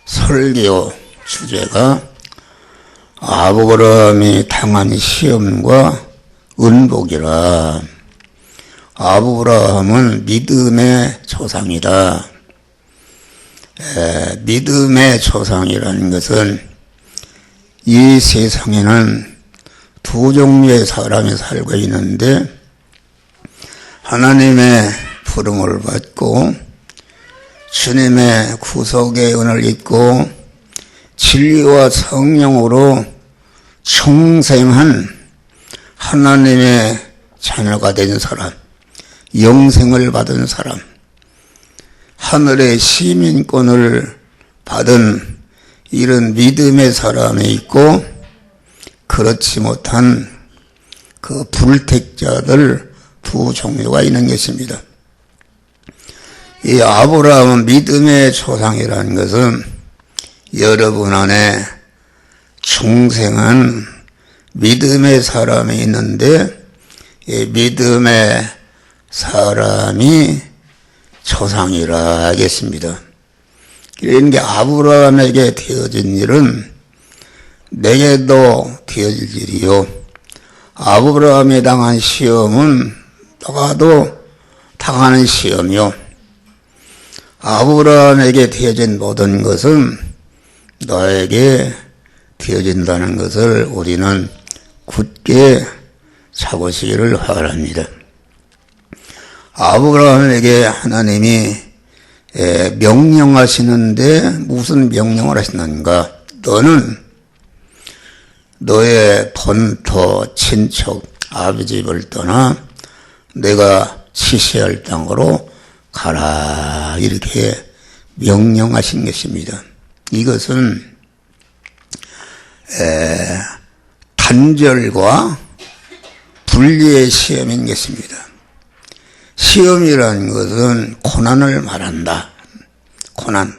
설교 주제가 아브라함이 당한 시험과 은복이라. 아브라함은 믿음의 조상이다. 믿음의 조상이라는 것은 이 세상에는 두 종류의 사람이 살고 있는데, 하나님의 부름을 받고 주님의 구속의 은혜를 입고 진리와 성령으로 충생한 하나님의 자녀가 된 사람, 영생을 받은 사람, 하늘의 시민권을 받은 이런 믿음의 사람이 있고, 그렇지 못한 그 불택자들 두 종류가 있는 것입니다. 이 아브라함은 믿음의 조상이라는 것은 여러분 안에 충생한 믿음의 사람이 있는데, 이 믿음의 사람이 조상이라 하겠습니다. 이런 게 아브라함에게 되어진 일은 내게도 되어질 일이요, 아브라함이 당한 시험은 너가도 당하는 시험이요, 아브라함에게 되어진 모든 것은 너에게 되어진다는 것을 우리는 굳게 잡으시기를 바랍니다. 아브라함에게 하나님이 명령하시는데 무슨 명령을 하시는가? 너는 너의 본토, 친척, 아버지 집을 떠나 내가 지시할 땅으로 가라, 이렇게 명령하신 것입니다. 이것은 단절과 분리의 시험인 것입니다. 시험이라는 것은 고난을 말한다. 고난.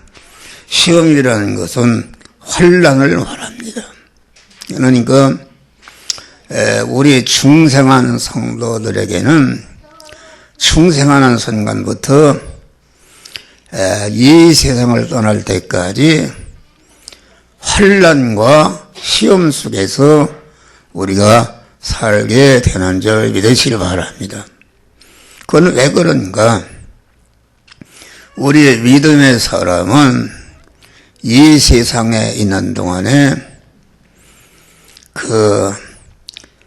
시험이라는 것은 환난을 말합니다. 그러니까 우리 중생하는 성도들에게는 중생하는 순간부터 이 세상을 떠날 때까지 환난과 시험 속에서 우리가 살게 되는 줄 믿으시기 바랍니다. 그건 왜 그런가? 우리의 믿음의 사람은 이 세상에 있는 동안에 그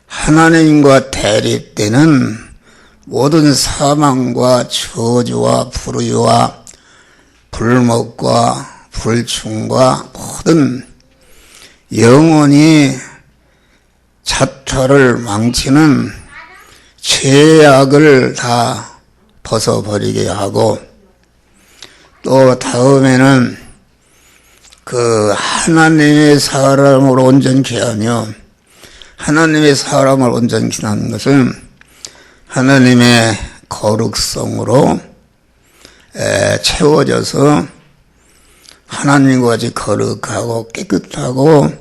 하나님과 대립되는 모든 사망과 저주와 불의와 불목과 불충과 모든 영원히 자타를 망치는 죄악을 다 벗어버리게 하고, 또 다음에는 그 하나님의 사람으로 온전케 하며, 하나님의 사람을 온전케 하는 것은 하나님의 거룩성으로 채워져서 하나님과 같이 거룩하고 깨끗하고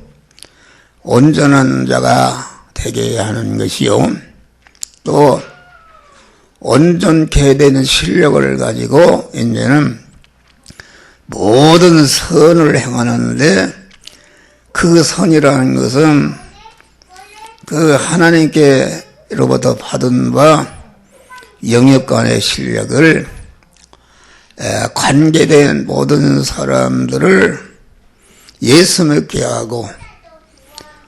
온전한 자가 되게 하는 것이요, 또 온전케 되는 실력을 가지고 이제는 모든 선을 행하는데, 그 선이라는 것은 그 하나님께로부터 받은 바 영역간의 실력을 관계된 모든 사람들을 예수 믿게 하고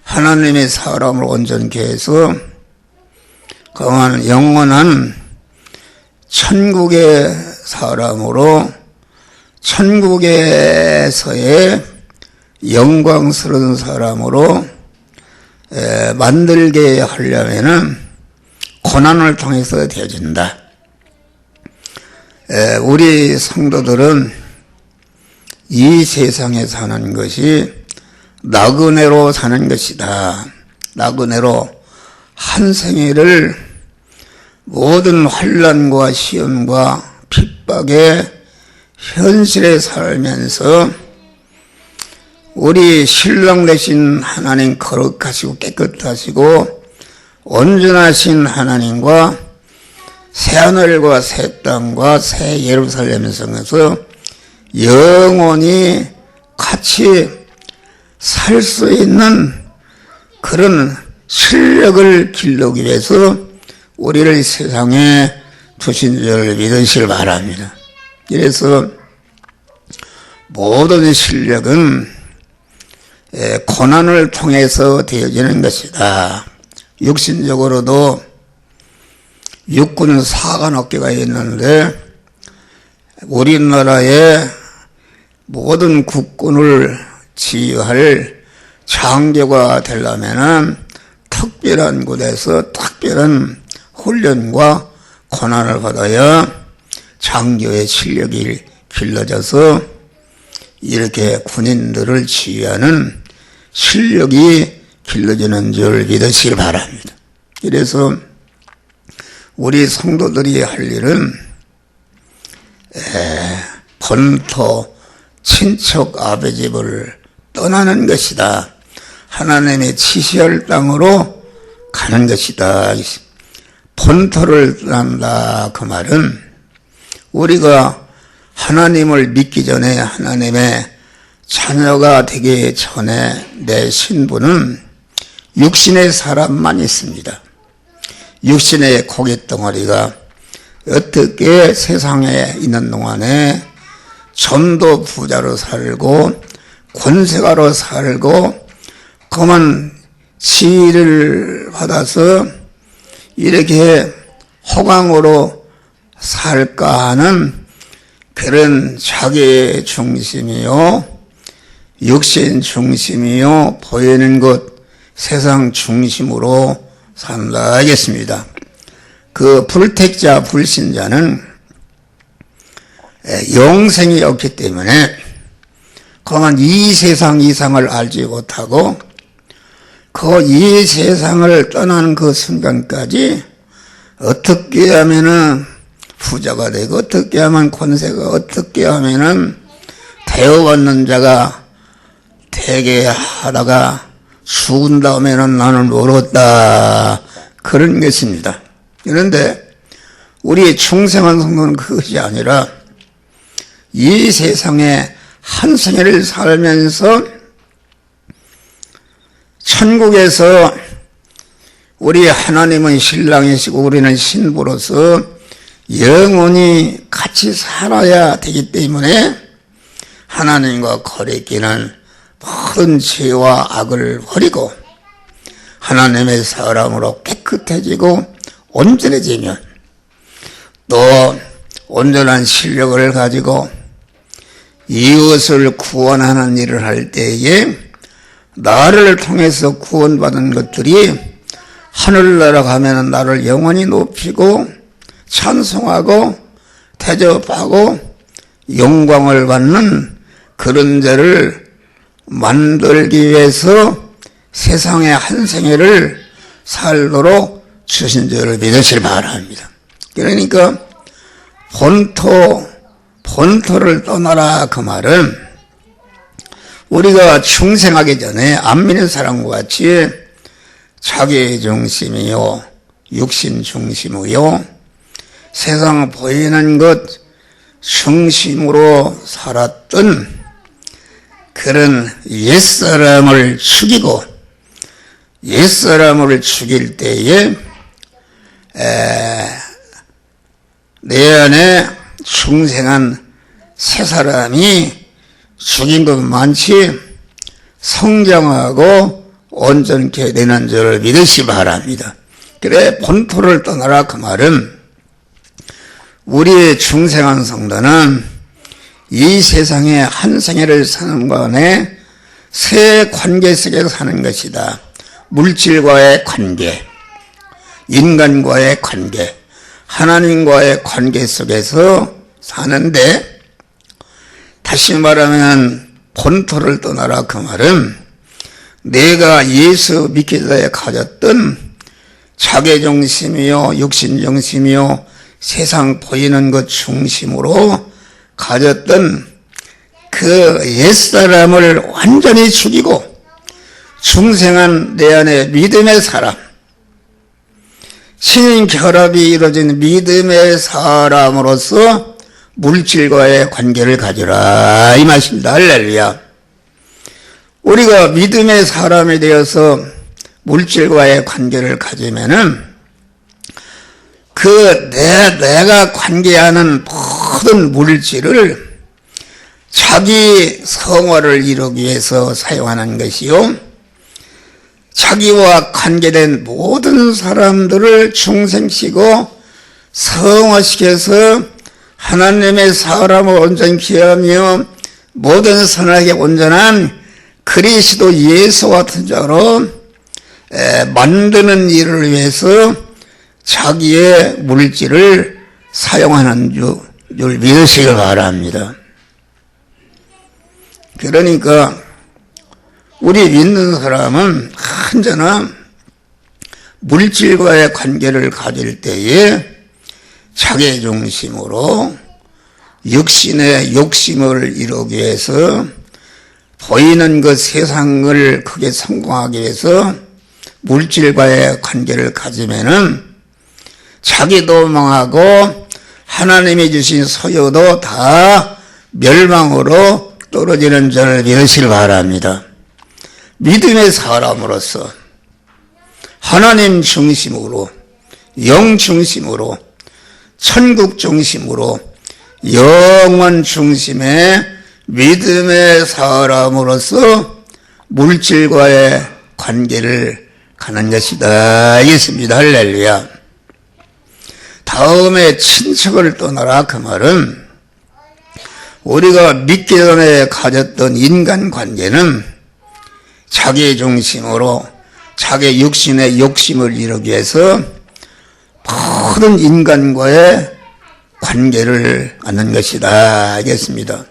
하나님의 사람을 온전케 해서 그만 영원한 천국의 사람으로 천국에서의 영광스러운 사람으로 만들게 하려면은 고난을 통해서 되어진다. 우리 성도들은 이 세상에 사는 것이 나그네로 사는 것이다. 나그네로 한 생애를 모든 환난과 시험과 핍박의 현실에 살면서 우리 신랑 되신 하나님, 거룩하시고 깨끗하시고 온전하신 하나님과 새하늘과 새 땅과 새 예루살렘 성에서 영원히 같이 살 수 있는 그런 실력을 길러기 위해서 우리를 세상에 두신 줄 믿으시길 바랍니다. 그래서 모든 실력은 고난을 통해서 되어지는 것이다. 육신적으로도 육군 사관 어깨가 있는데 우리나라의 모든 국군을 지휘할 장교가 되려면 특별한 곳에서 특별한 훈련과 고난을 받아야 장교의 실력이 길러져서 이렇게 군인들을 지휘하는 실력이 길러지는 줄 믿으시길 바랍니다. 그래서 우리 성도들이 할 일은 본토 친척 아버지 집을 떠나는 것이다. 하나님의 지시할 땅으로 가는 것이다. 본토를 떠난다. 그 말은 우리가 하나님을 믿기 전에 하나님의 자녀가 되기 전에 내 신분은 육신의 사람만 있습니다. 육신의 고깃덩어리가 어떻게 세상에 있는 동안에 전도 부자로 살고 권세가로 살고 그만 지위를 받아서 이렇게 호강으로 살까 하는 그런 자기 중심이요 육신 중심이요 보이는 것 세상 중심으로 산다 하겠습니다. 그 불택자 불신자는 영생이 없기 때문에 그만 이 세상 이상을 알지 못하고 그 이 세상을 떠나는 그 순간까지 어떻게 하면은 부자가 되고 어떻게 하면 권세가 어떻게 하면은 대우받는 자가 되게 하다가 죽은 다음에는 나는 모르겠다 그런 것입니다. 그런데 우리 충성한 성도는 그것이 아니라 이 세상에 한 생애를 살면서 천국에서 우리 하나님은 신랑이시고 우리는 신부로서 영원히 같이 살아야 되기 때문에 하나님과 거리끼는 모든 죄와 악을 버리고 하나님의 사람으로 깨끗해지고 온전해지면 또 온전한 실력을 가지고 이웃을 구원하는 일을 할 때에 나를 통해서 구원받은 것들이 하늘나라 가면 나를 영원히 높이고 찬송하고 대접하고 영광을 받는 그런 자를 만들기 위해서 세상의 한 생애를 살도록 주신 줄을 믿으시길 바랍니다. 그러니까 본토를 떠나라 그 말은 우리가 충생하기 전에 안 믿는 사람과 같이 자기 중심이요 육신 중심이요 세상 보이는 것 중심으로 살았던 그런 옛사람을 죽이고 옛사람을 죽일 때에 내 안에 중생한 새 사람이 죽인 것 많지 성장하고 온전케 되는 줄을 믿으시 바랍니다. 그래 본토를 떠나라 그 말은 우리의 중생한 성도는 이 세상에 한 생애를 사는 동안에 새 관계 속에 사는 것이다. 물질과의 관계, 인간과의 관계, 하나님과의 관계 속에서 사는데 다시 말하면 본토를 떠나라 그 말은 내가 예수 믿기 전에 가졌던 자기중심이요 육신중심이요 세상 보이는 것 중심으로 가졌던 그 옛사람을 완전히 죽이고 중생한 내 안에 믿음의 사람 신인 결합이 이루어진 믿음의 사람으로서 물질과의 관계를 가지라 이 말씀입니다. 할렐루야. 우리가 믿음의 사람이 되어서 물질과의 관계를 가지면은 내가 관계하는 모든 물질을 자기 성화를 이루기 위해서 사용하는 것이요, 자기와 관계된 모든 사람들을 중생시키고 성화시켜서 하나님의 사람을 온전히 하며 모든 선하게 온전한 그리스도 예수 같은 자로 만드는 일을 위해서 자기의 물질을 사용하는 줄 믿으시길 바랍니다. 그러니까 우리 믿는 사람은 언제나 물질과의 관계를 가질 때에 자기중심으로 육신의 욕심을 이루기 위해서 보이는 그 세상을 크게 성공하기 위해서 물질과의 관계를 가지면은 자기도 망하고 하나님이 주신 소유도 다 멸망으로 떨어지는 줄을 믿으시길 바랍니다. 믿음의 사람으로서 하나님 중심으로, 영 중심으로, 천국 중심으로, 영원 중심의 믿음의 사람으로서 물질과의 관계를 가는 것이다. 알겠습니다. 할렐루야. 다음에 친척을 떠나라 그 말은 우리가 믿기 전에 가졌던 인간관계는 자기 중심으로 자기 육신의 욕심을 이루기 위해서 모든 인간과의 관계를 갖는 것이다. 알겠습니다.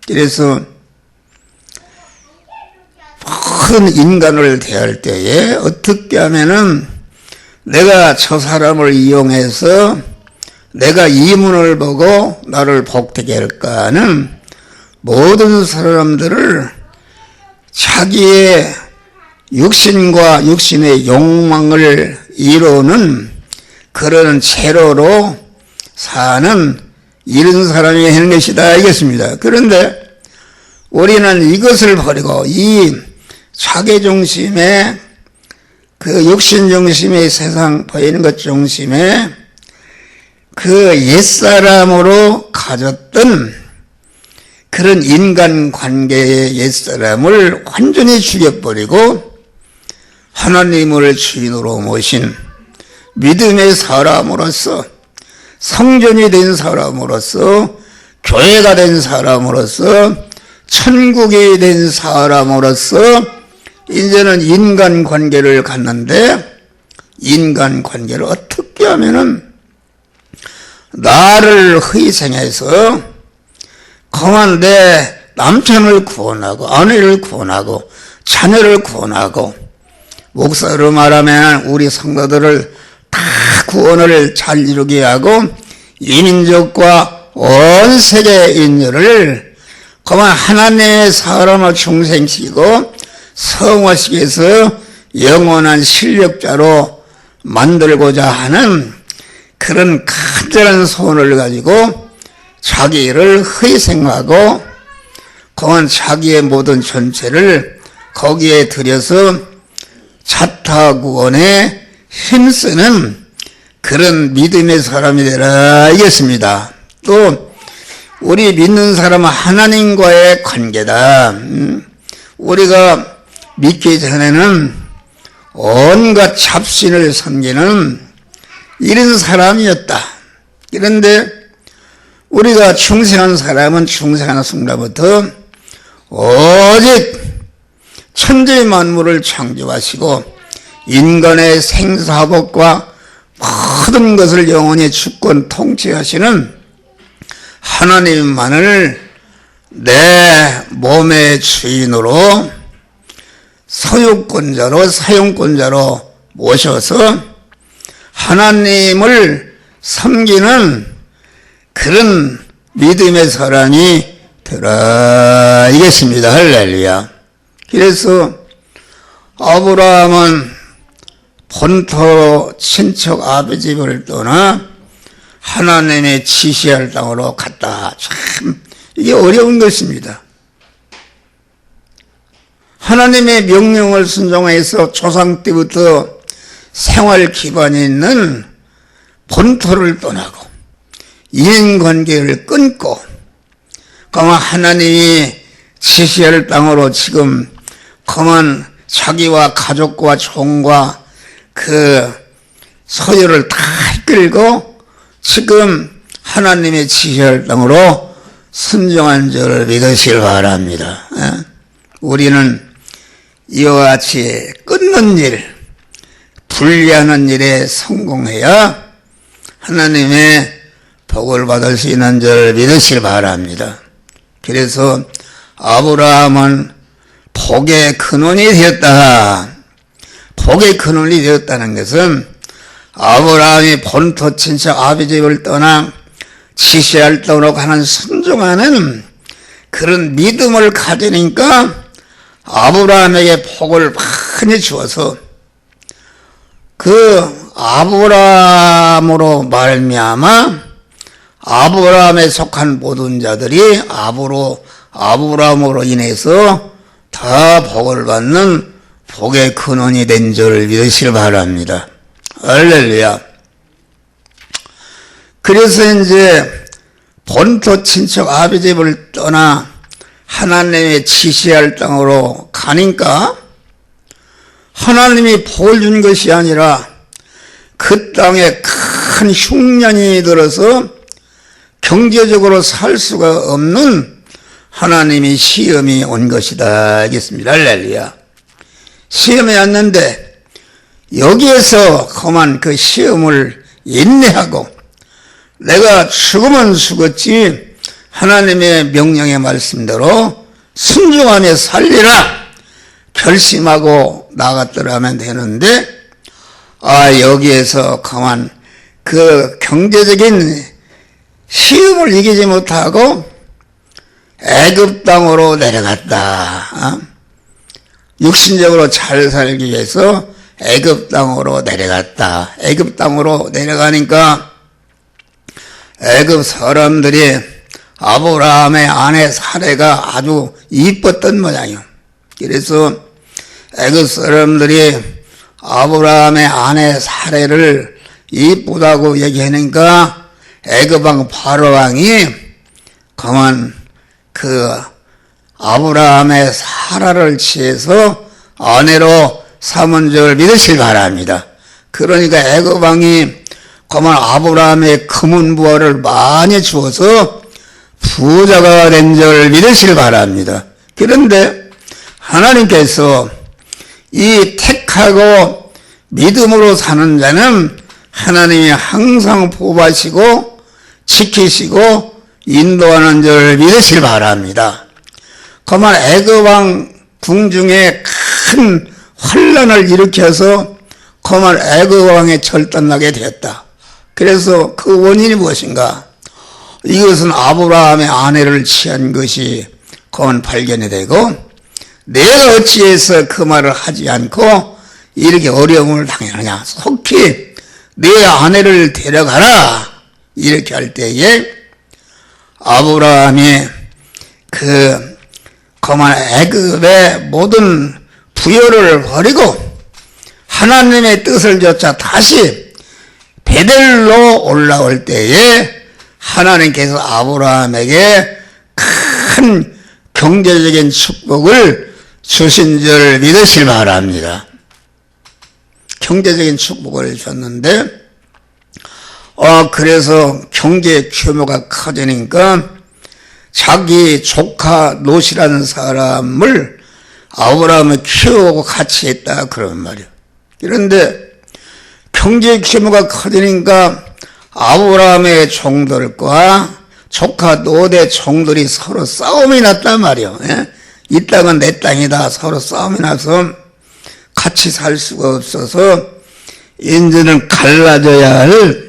그래서 모든 인간을 대할 때에 어떻게 하면은 내가 저 사람을 이용해서 내가 이문을 보고 나를 복되게 할까 하는 모든 사람들을 자기의 육신과 육신의 욕망을 이루는 그런 재료로 사는 이런 사람이 하는 것이다. 알겠습니다. 그런데 우리는 이것을 버리고 이 자기중심의 그 육신중심의 세상 보이는 것 중심에 그 옛사람으로 가졌던 그런 인간관계의 옛사람을 완전히 죽여버리고 하나님을 주인으로 모신 믿음의 사람으로서 성전이 된 사람으로서 교회가 된 사람으로서 천국이 된 사람으로서 이제는 인간관계를 갖는데 인간관계를 어떻게 하면은 나를 희생해서 그만 내 남편을 구원하고 아내를 구원하고 자녀를 구원하고 목사로 말하면 우리 성도들을 다 구원을 잘 이루게 하고 이민족과 온 세계 인류를 그만 하나님의 사람을 중생시키고 성화시켜서 영원한 실력자로 만들고자 하는 그런 간절한 소원을 가지고 자기를 희생하고 그만 자기의 모든 전체를 거기에 들여서 자타구원에 힘쓰는 그런 믿음의 사람이 되라 알겠습니다. 또 우리 믿는 사람은 하나님과의 관계다. 우리가 믿기 전에는 온갖 잡신을 섬기는 이런 사람이었다. 그런데 우리가 중생한 사람은 중생하는 순간부터 오직 천지 만물을 창조하시고 인간의 생사복과 모든 것을 영원히 주권 통치하시는 하나님만을 내 몸의 주인으로 소유권자로 사용권자로 모셔서 하나님을 섬기는 그런 믿음의 사람이 되어야겠습니다. 할렐루야. 그래서 아브라함은 본토 친척 아버지 집을 떠나 하나님의 지시할 땅으로 갔다. 참 이게 어려운 것입니다. 하나님의 명령을 순종해서 조상 때부터 생활 기반이 있는 본토를 떠나고 인간관계를 끊고 그만 하나님이 지시할 땅으로 지금 그만 자기와 가족과 종과 그 서열을 다 끌고 지금 하나님의 지시할 땅으로 순종한 줄을 믿으시길 바랍니다. 우리는 이와 같이 끊는 일, 분리하는 일에 성공해야 하나님의 복을 받을 수 있는 줄 믿으시길 바랍니다. 그래서 아브라함은 복의 근원이 되었다. 복의 근원이 되었다는 것은 아브라함이 본토 친척 아버지 집을 떠나 지시할 땅으로 가는 순종하는 그런 믿음을 가지니까 아브라함에게 복을 많이 주어서 그 아브라함으로 말미암아 아브라함에 속한 모든 자들이 아브라함으로 인해서 다 복을 받는 복의 근원이 된 줄 믿으시길 바랍니다. 할렐루야. 그래서 이제 본토 친척 아버지 집을 떠나 하나님의 지시할 땅으로 가니까 하나님이 복을 준 것이 아니라 그 땅에 큰 흉년이 들어서 경제적으로 살 수가 없는 하나님이 시험이 온 것이다 알겠습니다. 할렐루야. 시험이 왔는데 여기에서 그만 그 시험을 인내하고 내가 죽으면 죽었지 하나님의 명령의 말씀대로 순종하며 살리라 결심하고 나갔더라면 되는데 여기에서 그만 그 경제적인 시험을 이기지 못하고 애굽 땅으로 내려갔다. 육신적으로 잘 살기 위해서 애굽 땅으로 내려갔다. 애굽 땅으로 내려가니까 애굽 사람들이 아브라함의 아내 사레가 아주 이뻤던 모양이요. 그래서 애굽 사람들이 아브라함의 아내 사레를 이쁘다고 얘기하니까 애굽왕 바로왕이 그만 그 아브라함의 사라를 취해서 아내로 삼은 줄 믿으시기 바랍니다. 그러니까 애굽왕이 그만 아브라함의 금은 부하를 많이 주어서 부자가 된 줄 믿으시기 바랍니다. 그런데 하나님께서 이 택하고 믿음으로 사는 자는 하나님이 항상 보호하시고 지키시고 인도하는 줄 믿으시기 바랍니다. 그만 애굽왕 궁중에 큰 환란을 일으켜서 그만 애굽왕에 절단나게 되었다. 그래서 그 원인이 무엇인가? 이것은 아브라함의 아내를 취한 것이 그만 발견이 되고 내가 어찌해서 그 말을 하지 않고 이렇게 어려움을 당하느냐. 속히 내 아내를 데려가라. 이렇게 할 때에 아브라함이 그만 애굽의 모든 부여를 버리고 하나님의 뜻을 좇아 다시 베델로 올라올 때에 하나님께서 아브라함에게 큰 경제적인 축복을 주신 줄 믿으시기 바랍니다. 경제적인 축복을 줬는데 그래서 경제 규모가 커지니까 자기 조카 롯이라는 사람을 아브라함을 키우고 같이 했다 그런 말이에요. 그런데 경제 규모가 커지니까 아브라함의 종들과 조카 롯의 종들이 서로 싸움이 났단 말이에요. 이 땅은 내 땅이다 서로 싸움이 나서 같이 살 수가 없어서 이제는 갈라져야 할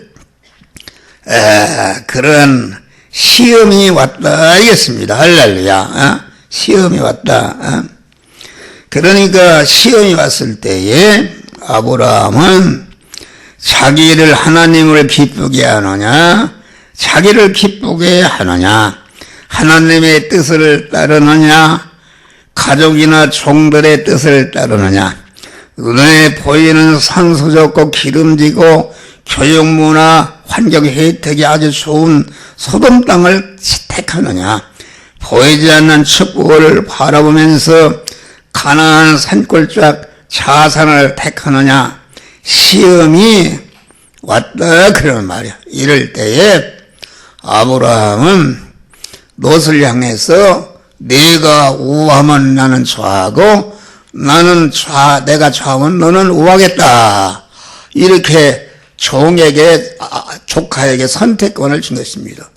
그런 시험이 왔다 알겠습니다. 할렐루야. 시험이 왔다. 그러니까 시험이 왔을 때에 아브라함은 자기를 하나님을 기쁘게 하느냐, 자기를 기쁘게 하느냐, 하나님의 뜻을 따르느냐, 가족이나 종들의 뜻을 따르느냐, 눈에 보이는 산소적고 기름지고 교육문화 환경 혜택이 아주 좋은 소돔 땅을 택하느냐, 보이지 않는 축복을 바라보면서 가나안 산골짜기 자산을 택하느냐, 시험이 왔다 그러는 말이야. 이럴 때에 아브라함은 롯을 향해서 네가 우하면 나는 좌하고 내가 좌하면 너는 우하겠다. 이렇게 조카에게 선택권을 준 것입니다.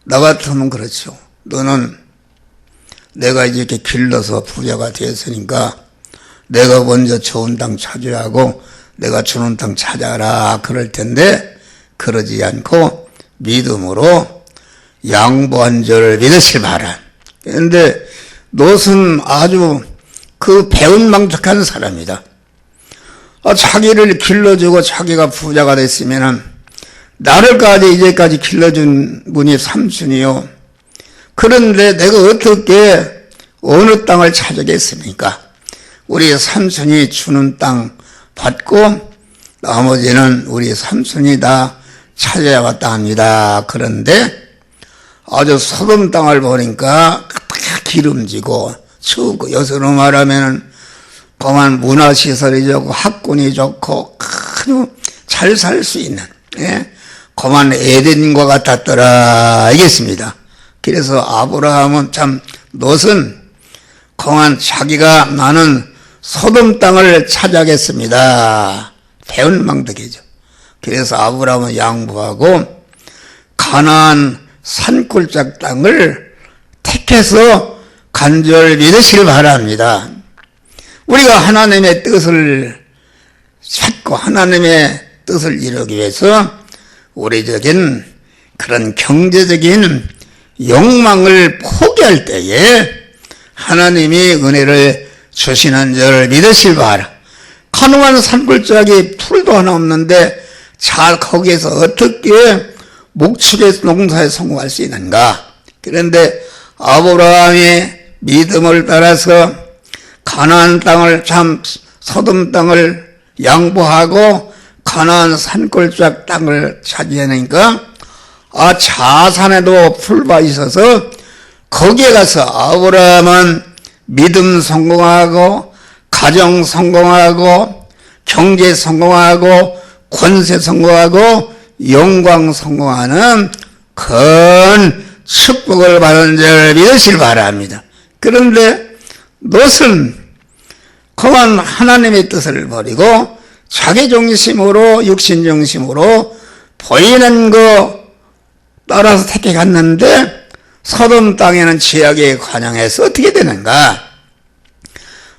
나 같으면 그렇죠. 너는 내가 이렇게 길러서 부자가 되었으니까 내가 먼저 좋은 땅 찾아야 하고 내가 주는 땅 찾아라 그럴 텐데 그러지 않고 믿음으로 양보한 줄 믿으실 바라. 그런데 롯은 아주 그 배은망덕한 사람이다. 자기를 길러주고 자기가 부자가 됐으면은 나를까지 이제까지 길러준 분이 삼촌이요. 그런데 내가 어떻게 어느 땅을 찾아겠습니까? 우리 삼촌이 주는 땅 받고 나머지는 우리 삼촌이 다 찾아야겠다 합니다. 그런데 아주 소돔 땅을 보니까 기름지고 춥고 여기로 말하면 그만 문화시설이 좋고 학군이 좋고 아주 잘 살 수 있는 그만 에덴과 같았더라 알겠습니다. 그래서 아브라함은 참 롯은 그만 자기가 나는 소돔 땅을 찾아겠습니다. 배은망덕이죠. 그래서 아브라함은 양보하고 가나안 산골짜기 땅을 택해서 간절히 믿으시길 바랍니다. 우리가 하나님의 뜻을 찾고 하나님의 뜻을 이루기 위해서 우리적인 그런 경제적인 욕망을 포기할 때에 하나님이 은혜를 주시는 줄 믿으실 바라. 가능한 산골짜기 풀도 하나 없는데 잘 거기에서 어떻게 목축의 농사에 성공할 수 있는가? 그런데 아브라함의 믿음을 따라서 가나안 땅을 참 소돔 땅을 양보하고 가나안 산골짜기 땅을 차지하니까 자산에도 풀밭이 있어서 거기에 가서 아브라함은 믿음 성공하고 가정 성공하고 경제 성공하고 권세 성공하고 영광 성공하는 큰 축복을 받은 줄 믿으시길 바랍니다. 그런데 롯은 그만 하나님의 뜻을 버리고 자기중심으로 육신중심으로 보이는 거 따라서 택해 갔는데 소돔 땅에는 죄악에 관영해서 어떻게 되는가?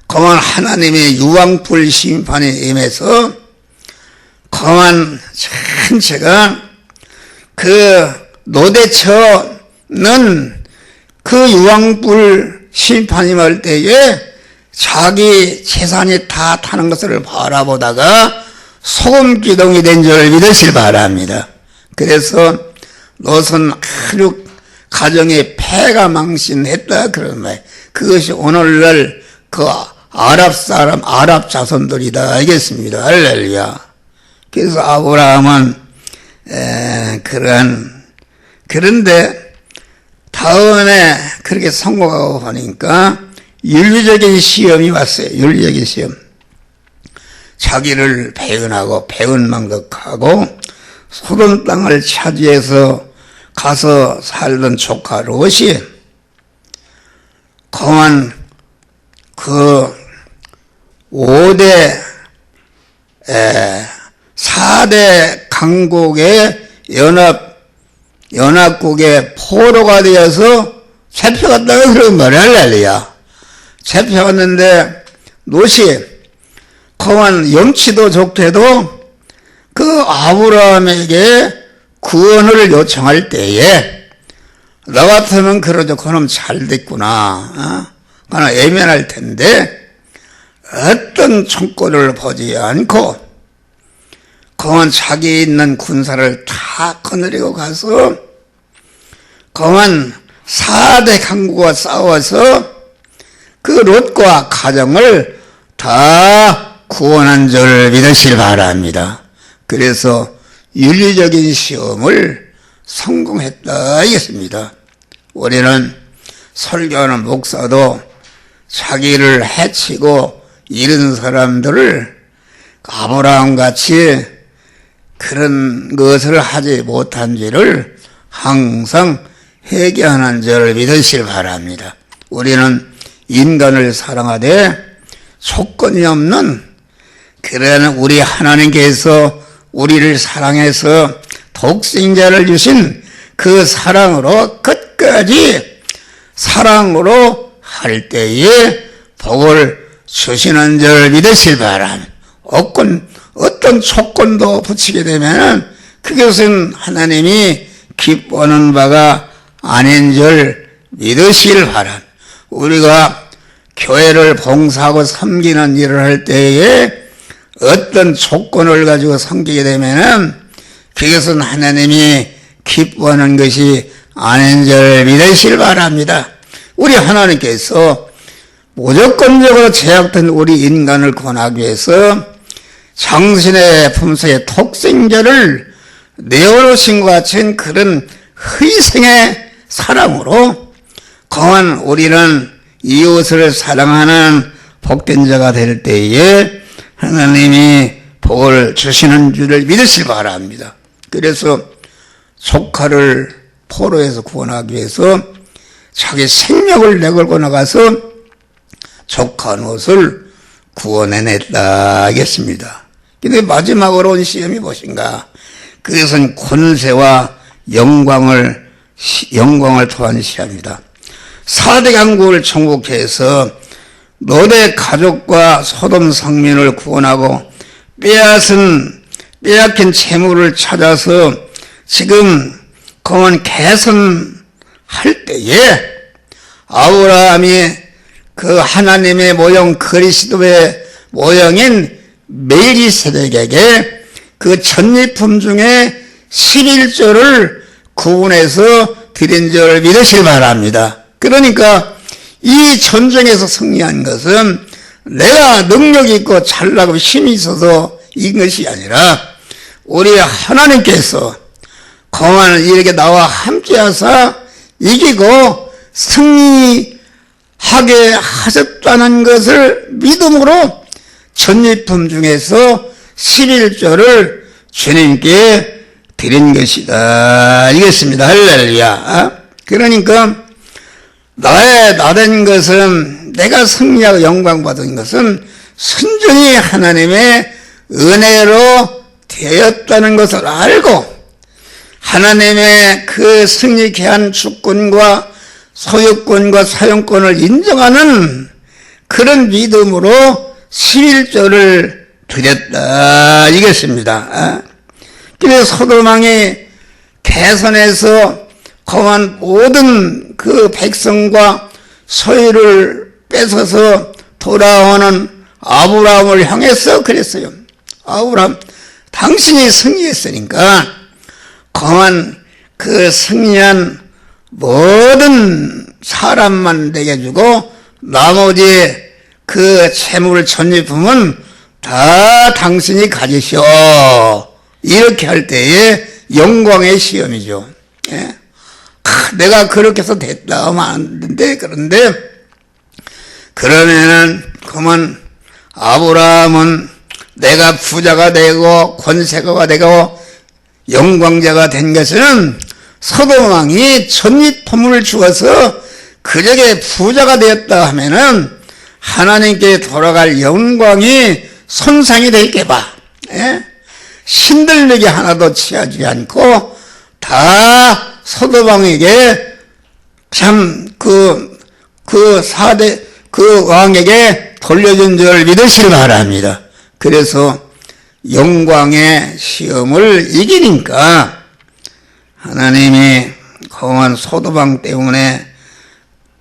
그만 하나님의 유황불 심판에 임해서 그만 전체가 그 노대처는 그 유황불 심판이 올 때에 자기 재산이 다 타는 것을 바라보다가 소금기둥이 된 줄 믿으실 바랍니다. 그래서 롯은 아주 가정의 폐가 망신했다 그런 말. 그것이 오늘날 그 아랍 자손들이다 알겠습니다. 할렐루야. 그래서 아브라함은 그런데 다음에 그렇게 성공하고 보니까 윤리적인 시험이 왔어요. 윤리적인 시험. 자기를 배은하고 배은망덕하고 소돔 땅을 차지해서 가서 살던 조카 롯이 그만 그 5대 4대 강국의 연합국의 포로가 되어서 잡혀갔다고 그런 말을 할렐루야. 잡혀갔는데 롯이 그만 염치도 좋게도 그 아브라함에게 구원을 요청할 때에 나 같으면 그러죠. 그놈 잘 됐구나. 그는 애면할 텐데 어떤 총권을 보지 않고 그만 자기 있는 군사를 다 거느리고 가서 그만 4대 강국과 싸워서 그 롯과 가정을 다 구원한 줄 믿으시길 바랍니다. 그래서 윤리적인 시험을 성공했다 이겠습니다. 우리는 설교하는 목사도 자기를 해치고 이런 사람들을 아브라함같이 그런 것을 하지 못한지를 항상 회개하는 줄 믿으시길 바랍니다. 우리는 인간을 사랑하되 조건이 없는 그런 우리 하나님께서 우리를 사랑해서 독생자를 주신 그 사랑으로 끝까지 사랑으로 할 때에 복을 주시는 줄 믿으시길 바랍니다. 어떤 조건도 붙이게 되면 그것은 하나님이 기뻐하는 바가 아닌 줄 믿으시길 바랍니다. 우리가 교회를 봉사하고 섬기는 일을 할 때에 어떤 조건을 가지고 섬기게 되면 그것은 하나님이 기뻐하는 것이 아닌 줄 믿으시길 바랍니다. 우리 하나님께서 무조건적으로 제약된 우리 인간을 구원하기 위해서 당신의 품속에 독생자를 내어놓으신 것 같은 그런 희생의 사랑으로 거한 우리는 이웃을 사랑하는 복된 자가 될 때에 하나님이 복을 주시는 줄을 믿으시길 바랍니다. 그래서 조카를 포로에서 구원하기 위해서 자기 생명을 내걸고 나가서 조카 롯을 구원해냈다 하겠습니다. 근데 마지막으로 온 시험이 무엇인가? 그것은 권세와 영광을 토한 시험이다. 4대 강국을 정복해서 롯의 가족과 소돔 성민을 구원하고 빼앗긴 재물을 찾아서 지금 그만 개선할 때에 아브라함이 그 하나님의 모형 그리스도의 모형인 멜기세덱에게 그 전리품 중에 11조를 구분해서 드린 줄 믿으시기 바랍니다. 그러니까 이 전쟁에서 승리한 것은 내가 능력이 있고 잘나고 힘이 있어서 이긴 것이 아니라 우리 하나님께서 거만을 이렇게 나와 함께하사 이기고 승리하게 하셨다는 것을 믿음으로 전리품 중에서 11조를 주님께 드린 것이다 이겠습니다. 할렐루야. 그러니까 나된 것은 내가 승리하고 영광받은 것은 순전히 하나님의 은혜로 되었다는 것을 알고 하나님의 그 승리케 한 주권과 소유권과 사용권을 인정하는 그런 믿음으로 11조를 드렸다 이겠습니다. 그래서 소돔왕이 개선해서 거한 모든 그 백성과 소유를 뺏어서 돌아오는 아브라함을 향해서 그랬어요. 아브라함, 당신이 승리했으니까 거한 그 승리한 모든 사람만 내게 주고 나머지 그 재물 전리품은 다 당신이 가지시오. 이렇게 할 때에 영광의 시험이죠. 예? 내가 그렇게 해서 됐다 하면 안 되는데, 그런데 그러면은 그러면 아브라함은 내가 부자가 되고 권세가가 되고 영광자가 된 것은 소돔 왕이 전리품을 주어서 그에게 부자가 되었다 하면은 하나님께 돌아갈 영광이 손상이 될까봐 신들리게 하나도 취하지 않고 다 소돔 왕에게 참 그 왕에게 돌려준 줄 믿으시기 바랍니다. 그래서 영광의 시험을 이기니까 하나님이 거한 소돔 왕 때문에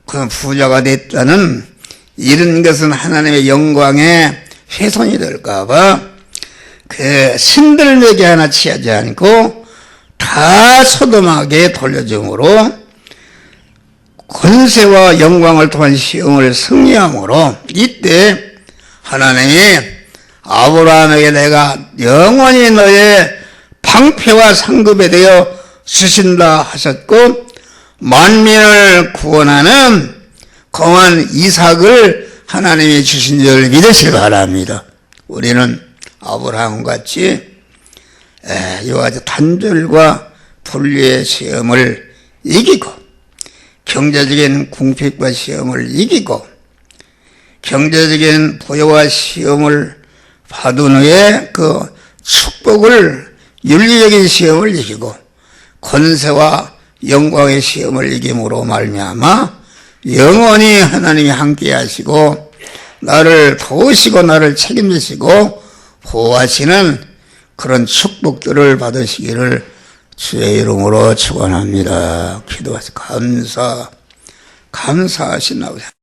그 부자가 됐다는 이런 것은 하나님의 영광에 훼손이 될까봐 그 신들에게 하나 취하지 않고 다 소돔에게 돌려줌으로 권세와 영광을 통한 시험을 승리함으로 이때 하나님이 아브라함에게 내가 영원히 너의 방패와 상급에 대어 쓰신다 하셨고 만민을 구원하는 거한 이삭을 하나님이 주신 줄 믿으시기 바랍니다. 우리는 아브라함같이 이와 같이 단절과 분리의 시험을 이기고 경제적인 궁핍과 시험을 이기고 경제적인 부여와 시험을 받은 후에 그 축복을 윤리적인 시험을 이기고 권세와 영광의 시험을 이김으로 말미암아 영원히 하나님이 함께 하시고 나를 도우시고 나를 책임지시고 보호하시는 그런 축복들을 받으시기를 주의 이름으로 축원합니다. 기도하시 감사하신 아버지.